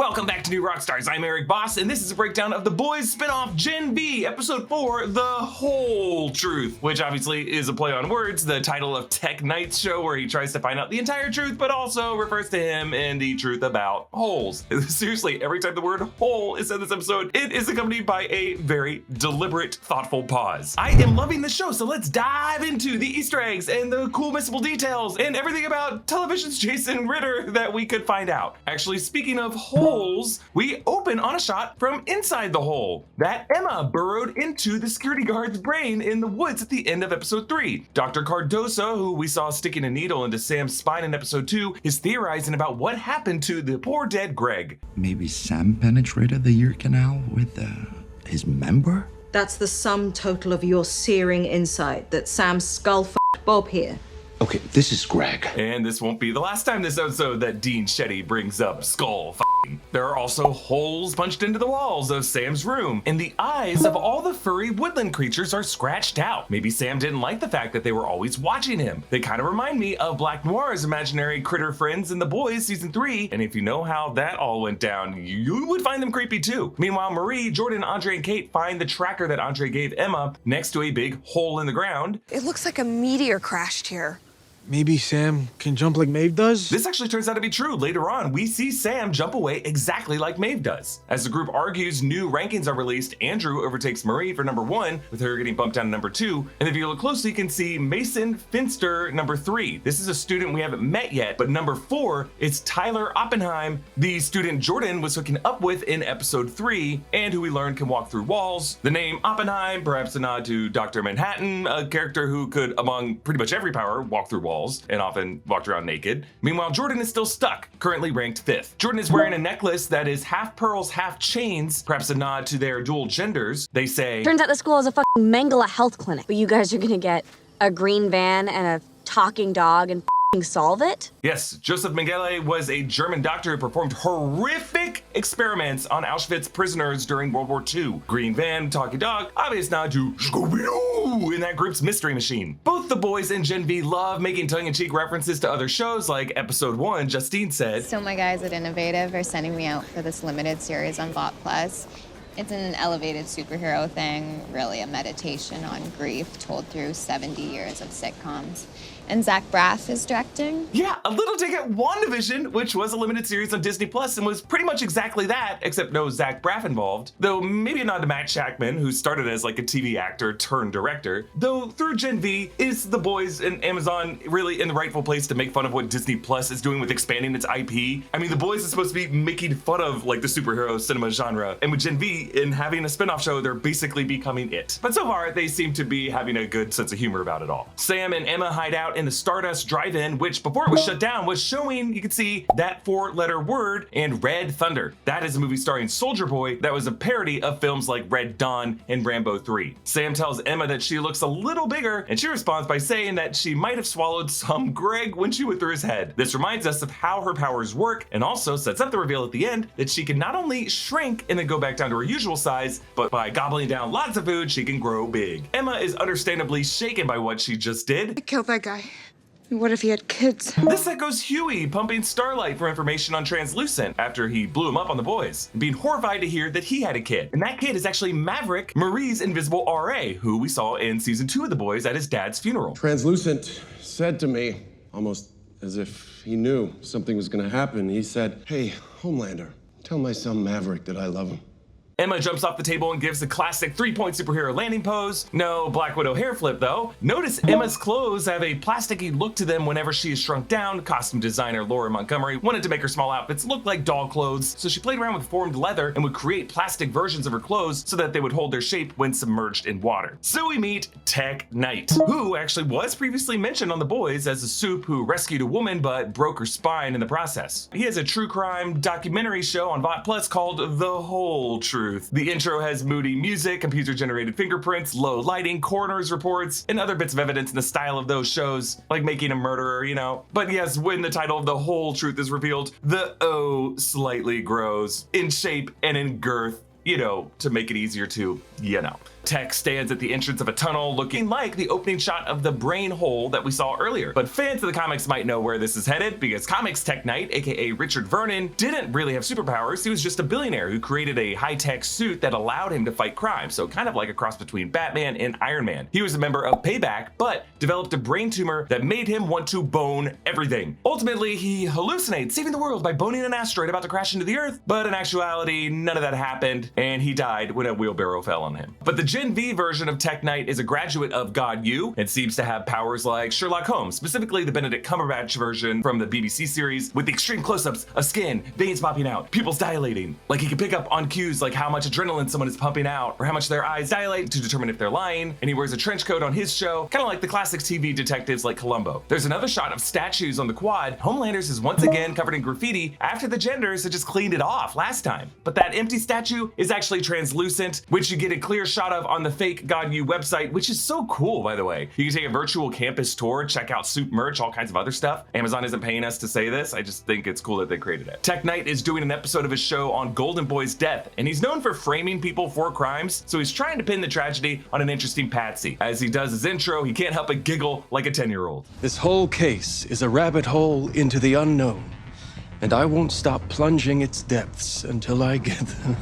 Welcome back to New Rockstars. I'm Erik Voss, and this is a breakdown of The Boys spinoff Gen V, Episode 4, The Whole Truth, which obviously is a play on words, the title of Tek Knight's show where he tries to find out the entire truth, but also refers to him and the truth about holes. Seriously, every time the word hole is said in this episode, it is accompanied by a very deliberate, thoughtful pause. I am loving this show, so let's dive into the Easter eggs and the cool missable details and everything about television's Jason Ritter that we could find out. Actually, speaking of holes, we open on a shot from inside the hole that Emma burrowed into the security guard's brain in the woods at the end of episode 3. Dr. Cardoso, who we saw sticking a needle into Sam's spine in episode 2, is theorizing about what happened to the poor dead Greg. Maybe Sam penetrated the ear canal with his member? That's the sum total of your searing insight that Sam's skull f***ed Bob here. Okay, this is Greg. And this won't be the last time this episode that Dean Shetty brings up skull f***ing. There are also holes punched into the walls of Sam's room, and the eyes of all the furry woodland creatures are scratched out. Maybe Sam didn't like the fact that they were always watching him. They kind of remind me of Black Noir's imaginary critter friends in The Boys season 3, and if you know how that all went down, you would find them creepy too. Meanwhile, Marie, Jordan, Andre, and Cate find the tracker that Andre gave Emma next to a big hole in the ground. It looks like a meteor crashed here. Maybe Sam can jump like Maeve does? This actually turns out to be true. Later on, we see Sam jump away exactly like Maeve does. As the group argues, new rankings are released. Andrew overtakes Marie for number 1, with her getting bumped down to number 2. And if you look closely, you can see Mason Finster number 3. This is a student we haven't met yet, but number 4 is Tyler Oppenheim, the student Jordan was hooking up with in episode 3, and who we learned can walk through walls. The name Oppenheim, perhaps a nod to Dr. Manhattan, a character who could, among pretty much every power, walk through walls and often walked around naked. Meanwhile, Jordan is still stuck, currently ranked 5th. Jordan is wearing a necklace that is half pearls, half chains, perhaps a nod to their dual genders. They say, turns out the school is a fucking Mangala health clinic, but you guys are gonna get a green van and a talking dog and solve it? Yes, Joseph Mengele was a German doctor who performed horrific experiments on Auschwitz prisoners during World War II. Green van, talking dog, obvious nod to Scooby-Doo in that group's Mystery Machine. Both The Boys and Gen V love making tongue-in-cheek references to other shows, like episode 1, Justine said, So my guys at Innovative are sending me out for this limited series on Vought Plus. It's an elevated superhero thing, really a meditation on grief told through 70 years of sitcoms. And Zach Braff is directing. Yeah, a little dig at WandaVision, which was a limited series on Disney Plus and was pretty much exactly that, except no Zach Braff involved. Though maybe a nod to Matt Shackman, who started as like a TV actor turned director. Though through Gen V, is The Boys and Amazon really in the rightful place to make fun of what Disney Plus is doing with expanding its IP? I mean, The Boys is supposed to be making fun of like the superhero cinema genre, and with Gen V, in having a spin-off show, they're basically becoming it. But so far, they seem to be having a good sense of humor about it all. Sam and Emma hide out in the Stardust Drive-In, which before it was shut down was showing, you could see that 4-letter word and Red Thunder. That is a movie starring Soldier Boy that was a parody of films like Red Dawn and Rambo 3. Sam tells Emma that she looks a little bigger, and she responds by saying that she might have swallowed some Greg when she went through his head. This reminds us of how her powers work, and also sets up the reveal at the end that she can not only shrink and then go back down to her usual size, but by gobbling down lots of food, she can grow big. Emma is understandably shaken by what she just did. I killed that guy. What if he had kids? This echoes Huey pumping Starlight for information on Translucent after he blew him up on The Boys, and being horrified to hear that he had a kid. And that kid is actually Maverick, Marie's invisible RA, who we saw in season 2 of The Boys at his dad's funeral. Translucent said to me, almost as if he knew something was gonna happen, he said, "Hey, Homelander, tell my son Maverick that I love him." Emma jumps off the table and gives the classic 3-point superhero landing pose. No Black Widow hair flip though. Notice Emma's clothes have a plasticky look to them whenever she is shrunk down. Costume designer Laura Montgomery wanted to make her small outfits look like doll clothes, so she played around with formed leather and would create plastic versions of her clothes so that they would hold their shape when submerged in water. So we meet Tek Knight, who actually was previously mentioned on The Boys as a soup who rescued a woman but broke her spine in the process. He has a true crime documentary show on Vought Plus called The Whole Truth. The intro has moody music, computer-generated fingerprints, low lighting, coroner's reports, and other bits of evidence in the style of those shows, like making a murderer, you know. But yes, when the title of The Whole Truth is revealed, the O slightly grows in shape and in girth, you know, to make it easier to, you know. Tek stands at the entrance of a tunnel looking like the opening shot of the brain hole that we saw earlier. But fans of the comics might know where this is headed, because comics Tek Knight, aka Richard Vernon, didn't really have superpowers. He was just a billionaire who created a high-tech suit that allowed him to fight crime, so kind of like a cross between Batman and Iron Man. He was a member of Payback, but developed a brain tumor that made him want to bone everything. Ultimately, he hallucinates saving the world by boning an asteroid about to crash into the Earth, but in actuality, none of that happened, and he died when a wheelbarrow fell on him. But the Gen V version of Tek Knight is a graduate of God U and seems to have powers like Sherlock Holmes, specifically the Benedict Cumberbatch version from the BBC series, with the extreme close-ups of skin, veins popping out, pupils dilating. Like he can pick up on cues like how much adrenaline someone is pumping out or how much their eyes dilate to determine if they're lying, and he wears a trench coat on his show, kind of like the classic TV detectives like Columbo. There's another shot of statues on the quad. Homelander's is once again covered in graffiti after the genders had just cleaned it off last time. But that empty statue is actually translucent, which you get a clear shot of on the fake God U website, which is so cool, by the way. You can take a virtual campus tour, check out soup merch, all kinds of other stuff. Amazon isn't paying us to say this. I just think it's cool that they created it. Tek Knight is doing an episode of his show on Golden Boy's death, and he's known for framing people for crimes, so he's trying to pin the tragedy on an interesting patsy. As he does his intro, he can't help but giggle like a 10-year-old. This whole case is a rabbit hole into the unknown, and I won't stop plunging its depths until I get them.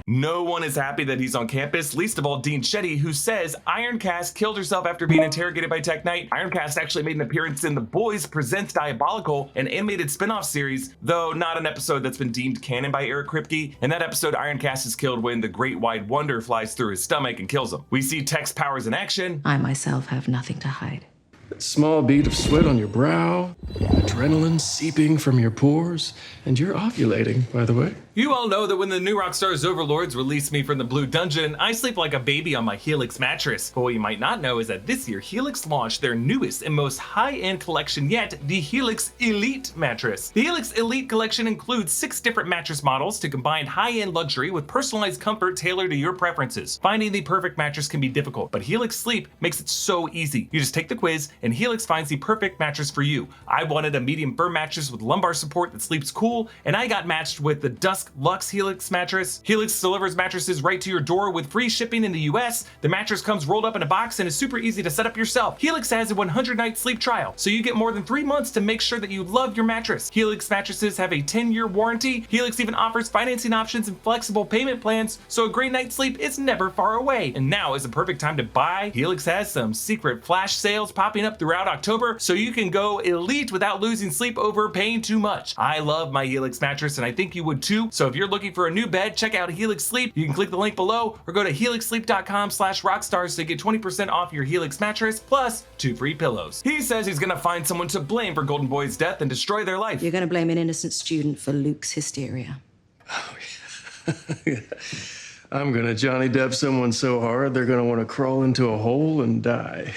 No one is happy that he's on campus, least of all Dean Shetty, who says Ironcast killed herself after being interrogated by Tek Knight. Ironcast actually made an appearance in The Boys Presents Diabolical, an animated spin-off series, though not an episode that's been deemed canon by Eric Kripke. In that episode, Ironcast is killed when the Great Wide Wonder flies through his stomach and kills him. We see Tek's powers in action. I myself have nothing to hide. That small bead of sweat on your brow, adrenaline seeping from your pores, and you're ovulating, by the way. You all know that when the new Rockstars overlords released me from the Blue Dungeon, I sleep like a baby on my Helix mattress. But what you might not know is that this year, Helix launched their newest and most high-end collection yet, the Helix Elite mattress. The Helix Elite collection includes 6 different mattress models to combine high-end luxury with personalized comfort tailored to your preferences. Finding the perfect mattress can be difficult, but Helix Sleep makes it so easy. You just take the quiz, and Helix finds the perfect mattress for you. I wanted a medium firm mattress with lumbar support that sleeps cool, and I got matched with the Dusk Luxe Helix mattress. Helix delivers mattresses right to your door with free shipping in the US. The mattress comes rolled up in a box and is super easy to set up yourself. Helix has a 100-night sleep trial, so you get more than 3 months to make sure that you love your mattress. Helix mattresses have a 10-year warranty. Helix even offers financing options and flexible payment plans, so a great night's sleep is never far away. And now is the perfect time to buy. Helix has some secret flash sales popping up throughout October, so you can go elite without losing sleep over paying too much. I love my Helix mattress, and I think you would too. So if you're looking for a new bed, check out Helix Sleep. You can click the link below or go to helixsleep.com/rockstars to get 20% off your Helix mattress plus 2 free pillows. He says he's gonna find someone to blame for Golden Boy's death and destroy their life. You're gonna blame an innocent student for Luke's hysteria. Oh, yeah. I'm gonna Johnny Depp someone so hard they're gonna want to crawl into a hole and die.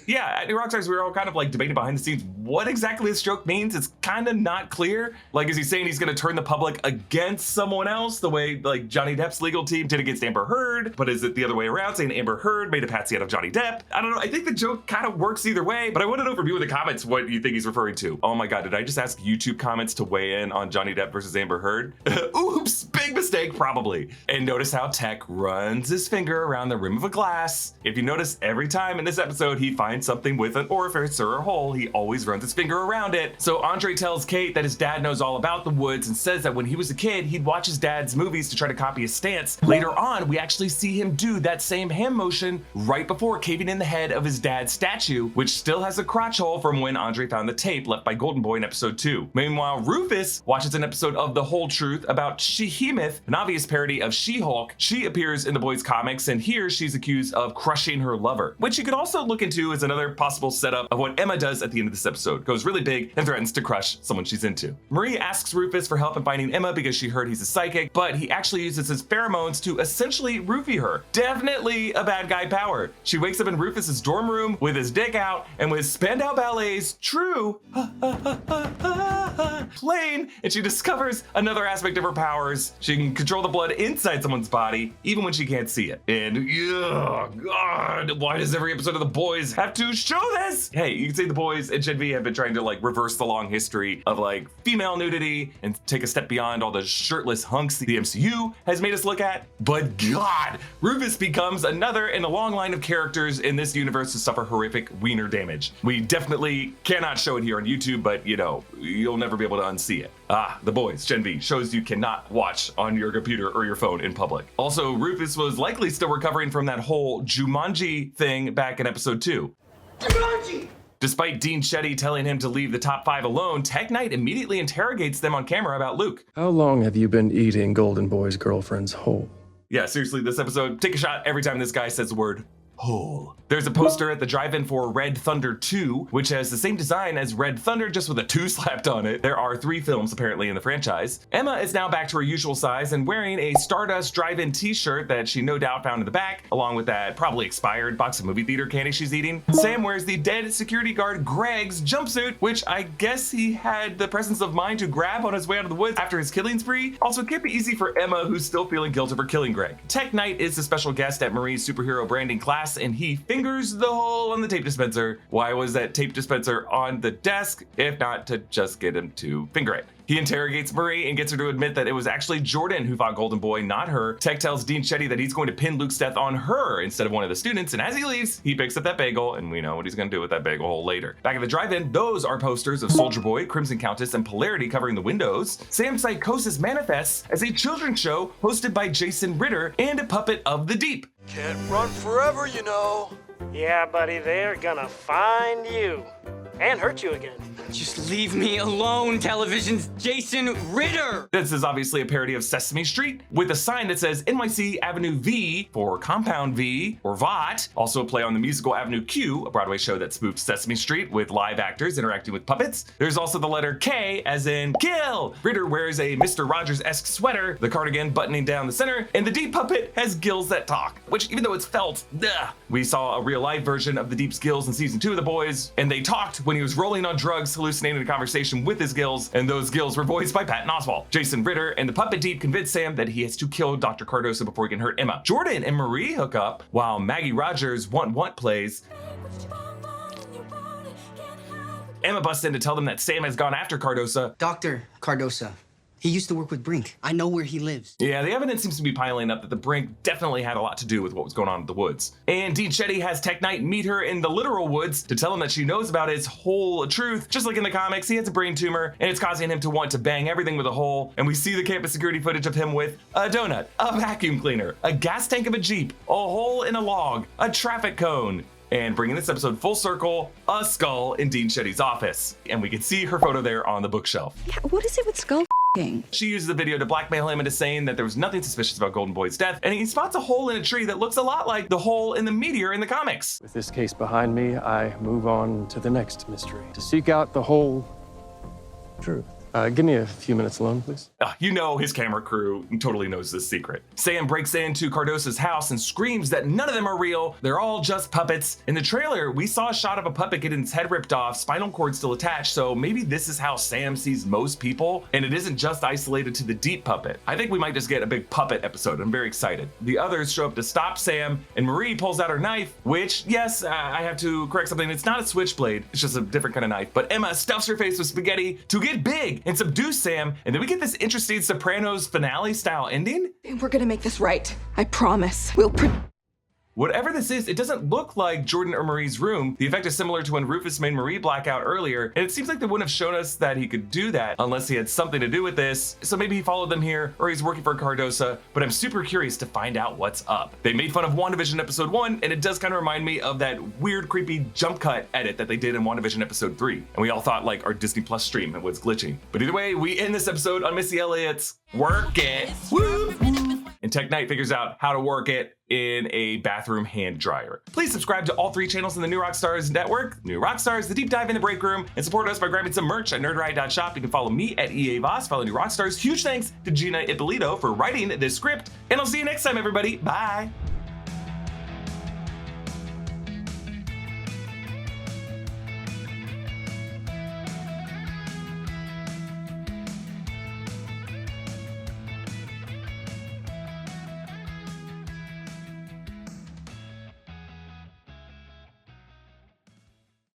Yeah, at New Rockstars, we were all kind of like debating behind the scenes what exactly this joke means. It's kind of not clear. Like, is he saying he's going to turn the public against someone else the way like Johnny Depp's legal team did against Amber Heard? But is it the other way around, saying Amber Heard made a patsy out of Johnny Depp? I don't know. I think the joke kind of works either way, but I want to know from you in the comments what you think he's referring to. Oh my God, did I just ask YouTube comments to weigh in on Johnny Depp versus Amber Heard? Oops, big mistake, probably. And notice how Tek runs his finger around the rim of a glass. If you notice, every time in this episode he finds something with an orifice or a hole, he always runs his finger around it. So Andre tells Cate that his dad knows all about the woods and says that when he was a kid, he'd watch his dad's movies to try to copy his stance. Later on, we actually see him do that same hand motion right before caving in the head of his dad's statue, which still has a crotch hole from when Andre found the tape left by Golden Boy in episode 2. Meanwhile, Rufus watches an episode of The Whole Truth about She-Hemoth, an obvious parody of She-Hulk. She appears in the boys' comics, and here she's accused of crushing her lover, which you could also look into as another possible setup of what Emma does at the end of this episode. Goes really big and threatens to crush someone she's into. Marie asks Rufus for help in finding Emma because she heard he's a psychic, but he actually uses his pheromones to essentially roofie her. Definitely a bad guy power. She wakes up in Rufus's dorm room with his dick out and with Spandau Ballet's True plane, and she discovers another aspect of her powers. She can control the blood inside someone's body, even when she can't see it. And, oh God, why does every episode of The Boys have to show this? Hey, you can say The Boys and Gen V have been trying to like reverse the long history of like female nudity and take a step beyond all the shirtless hunks the MCU has made us look at. But God, Rufus becomes another in a long line of characters in this universe to suffer horrific wiener damage. We definitely cannot show it here on YouTube, but you know, you'll never be able to unsee it. The Boys, Gen V, shows you cannot watch on your computer or your phone in public. Also, Rufus was likely still recovering from that whole Jumanji thing back in episode 2. Jumanji! Despite Dean Shetty telling him to leave the top 5 alone, Tek Knight immediately interrogates them on camera about Luke. How long have you been eating Golden Boy's girlfriend's whole? Yeah, seriously, this episode, take a shot every time this guy says the word hole. There's a poster at the drive-in for Red Thunder 2, which has the same design as Red Thunder, just with a 2 slapped on it. There are 3 films apparently in the franchise. Emma is now back to her usual size and wearing a Stardust drive-in t-shirt that she no doubt found in the back, along with that probably expired box of movie theater candy she's eating. Sam wears the dead security guard Greg's jumpsuit, which I guess he had the presence of mind to grab on his way out of the woods after his killing spree. Also, it can't be easy for Emma, who's still feeling guilt over killing Greg. Tek Knight is the special guest at Marie's superhero branding class, and he fingers the hole on the tape dispenser. Why was that tape dispenser on the desk, if not to just get him to finger it? He interrogates Marie and gets her to admit that it was actually Jordan who fought Golden Boy, not her. Tek tells Dean Shetty that he's going to pin Luke's death on her instead of one of the students, and as he leaves, he picks up that bagel, and we know what he's gonna do with that bagel hole later. Back at the drive-in, those are posters of Soldier Boy, Crimson Countess, and Polarity covering the windows. Sam's psychosis manifests as a children's show hosted by Jason Ritter and a puppet of the Deep. Can't run forever, you know. Yeah, buddy, they're gonna find you. And hurt you again. Just leave me alone, television's Jason Ritter! This is obviously a parody of Sesame Street, with a sign that says NYC Avenue V for Compound V, or VOT. Also a play on the musical Avenue Q, a Broadway show that spoofs Sesame Street with live actors interacting with puppets. There's also the letter K, as in kill! Ritter wears a Mr. Rogers-esque sweater, the cardigan buttoning down the center, and the Deep puppet has gills that talk, which even though it's felt, we saw a real-life version of the Deep's gills in season 2 of The Boys, and they talked when he was rolling on drugs, hallucinating a conversation with his gills, and those gills were voiced by Patton Oswalt. Jason Ritter and the Puppet Deep convince Sam that he has to kill Dr. Cardoso before he can hurt Emma. Jordan and Marie hook up, while Maggie Rogers' Want plays. Emma busts in to tell them that Sam has gone after Cardoso. Dr. Cardoso. He used to work with Brink. I know where he lives. Yeah, the evidence seems to be piling up that the Brink definitely had a lot to do with what was going on in the woods. And Dean Shetty has Tek Knight meet her in the literal woods to tell him that she knows about his whole truth. Just like in the comics, he has a brain tumor, and it's causing him to want to bang everything with a hole. And we see the campus security footage of him with a donut, a vacuum cleaner, a gas tank of a Jeep, a hole in a log, a traffic cone. And bringing this episode full circle, a skull in Dean Shetty's office. And we can see her photo there on the bookshelf. Yeah, what is it with skull? She uses the video to blackmail him into saying that there was nothing suspicious about Golden Boy's death, and he spots a hole in a tree that looks a lot like the hole in the meteor in the comics. With this case behind me, I move on to the next mystery, to seek out the whole truth. Give me a few minutes alone, please. You know his camera crew totally knows this secret. Sam breaks into Cardoso's house and screams that none of them are real. They're all just puppets. In the trailer, we saw a shot of a puppet getting its head ripped off, spinal cord still attached, so maybe this is how Sam sees most people, and it isn't just isolated to the Deep puppet. I think we might just get a big puppet episode. I'm very excited. The others show up to stop Sam, and Marie pulls out her knife, which, yes, I have to correct something. It's not a switchblade. It's just a different kind of knife. But Emma stuffs her face with spaghetti to get big and subdue Sam, and then we get this interesting Sopranos finale style ending. We're gonna make this right. I promise. Whatever this is, it doesn't look like Jordan or Marie's room. The effect is similar to when Rufus made Marie black out earlier, and it seems like they wouldn't have shown us that he could do that unless he had something to do with this. So maybe he followed them here, or he's working for Cardoso, but I'm super curious to find out what's up. They made fun of WandaVision episode 1, and it does kind of remind me of that weird, creepy jump cut edit that they did in WandaVision episode 3. And we all thought like our Disney Plus stream was glitching. But either way, we end this episode on Missy Elliott's Work It. Woo! And Tek Knight figures out how to work it in a bathroom hand dryer. Please subscribe to all 3 channels in the New Rockstars network, New Rockstars, The Deep Dive in the Break Room, and support us by grabbing some merch at nerdriot.shop. You can follow me at EA Voss, follow New Rockstars. Huge thanks to Gina Ippolito for writing this script, and I'll see you next time, everybody. Bye.